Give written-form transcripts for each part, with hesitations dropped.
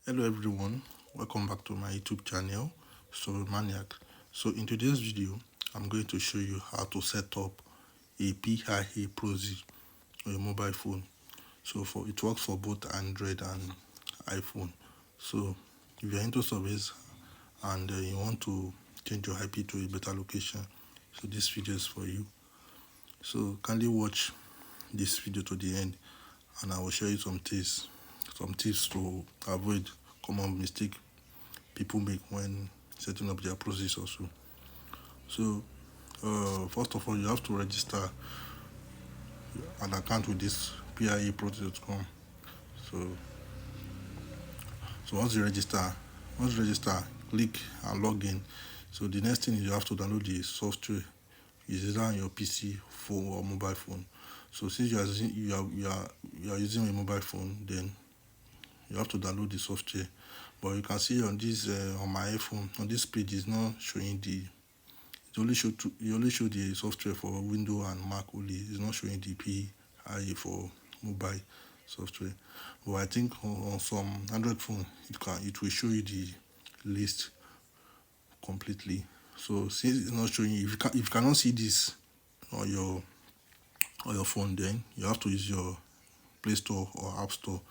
Hello everyone, welcome back to my YouTube channel, Story Maniac. So in today's video, I'm going to show you how to set up a PIA Proxy on your mobile phone. So it works for both Android and iPhone. So if you're into surveys and you want to change your IP to a better location, so this video is for you. So kindly watch this video to the end and I will show you some tips to avoid common mistake people make when setting up their proxies also. So first of all, you have to register an account with this PIA So once you register, click and log in. So the next thing is you have to download the software. It's either on your PC, phone, or mobile phone. So since you are using a mobile phone, then you have to download the software. But you can see on this on my iPhone, on this page is not showing it only show the software for Windows and Mac only. It's not showing the PIA for mobile software. But I think on some Android phone it will show you the list completely. So since it's not showing you, if you cannot see this on your phone, then you have to use your Play Store or App Store.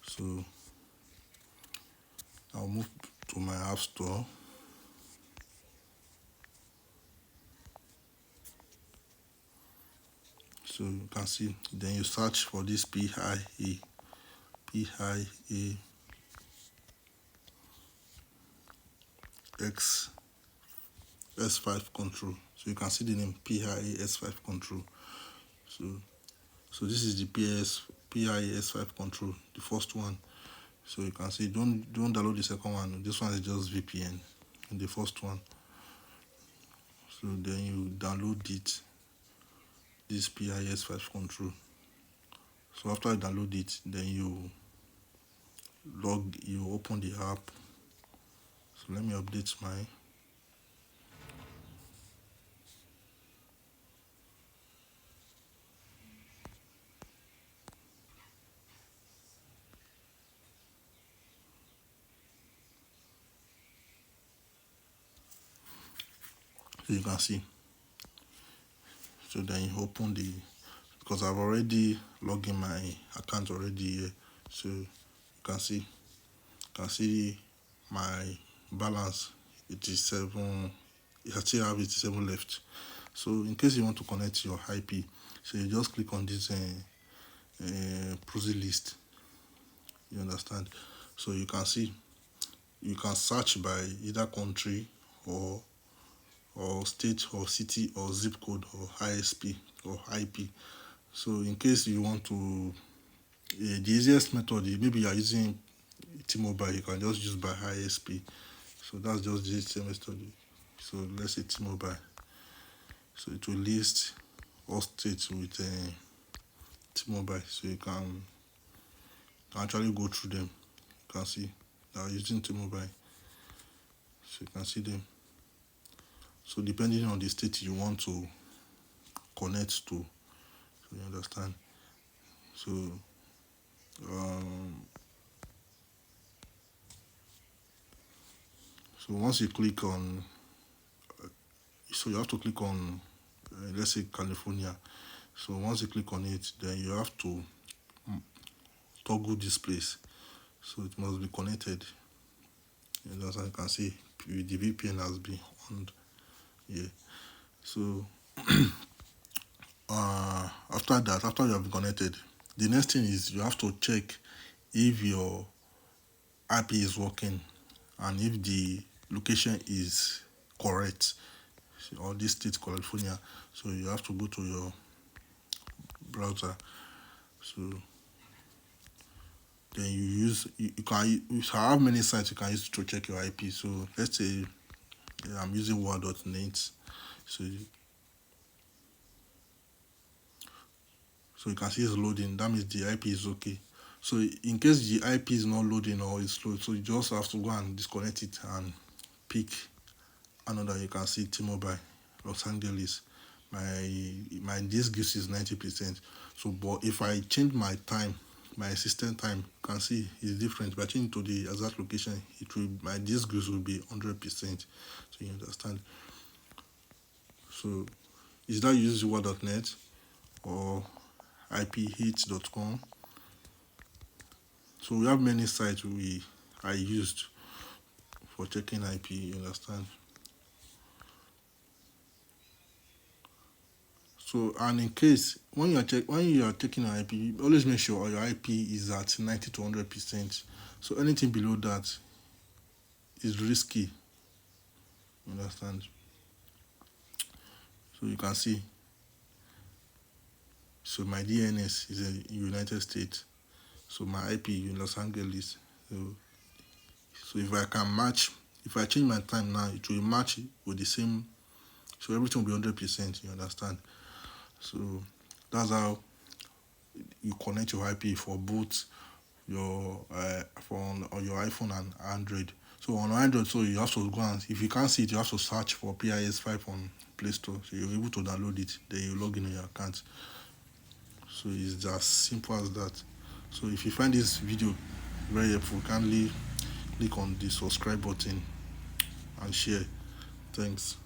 So I'll move to my App Store. So you can see, then you search for this PIA X S5 control. So you can see the name PIA S5 control. So this is the PIA S5 control, the first one. So you can see, don't download the second one. This one is just VPN, the first one. So then you download it, this PIA S5 control. So after you download it, then you open the app. So let me update mine. So you can see. So then you open because I've already logged in my account already here. So you can see my balance. It is 7. I still have 87 left. So in case you want to connect your IP, so you just click on this proxy list. You understand? So you can see, you can search by either country or state or city or zip code or ISP or IP. So in case you want to, the easiest method is maybe you are using T-Mobile, you can just use by ISP. So that's just the easiest method. So let's say T-Mobile. So it will list all states with T-Mobile. So you can actually go through them. You can see they are using T-Mobile. So you can see them. So depending on the state you want to connect to, so you understand. So so once you click on, so you have to click on let's say California. So once you click on it, then you have to toggle this place. So it must be connected. And as you can see, the VPN has been on here. So after you have been connected, the next thing is you have to check if your IP is working and if the location is correct, or this state California. So you have to go to your browser. So then you have many sites you can use to check your IP. So let's say I'm using world.net. So you can see it's loading. That means the IP is okay. So in case the IP is not loading or is slow, so you just have to go and disconnect it and pick another. You can see T-Mobile, Los Angeles. My disk gives is 90%. So but if I change my time, my system time, you can see it's different. By changing to the exact location, it will my disk will be 100%. So you understand. So is that useword.net or iphits.com? So we have many sites I used for checking IP, you understand. So and in case when you are checking your IP, always make sure your IP is at 90 to 100%. So anything below that is risky, you understand. So you can see. So my DNS is in United States. So my IP in Los Angeles. So if I change my time now, it will match with the same. So everything will be 100%. You understand? So that's how you connect your IP for both your phone or your iPhone and Android. So on Android, so you have to go and if you can't see it, you have to search for PIS5 on Play Store. So you're able to download it. Then you log in on your account. So it's as simple as that. So if you find this video very helpful, kindly click on the subscribe button and share. Thanks.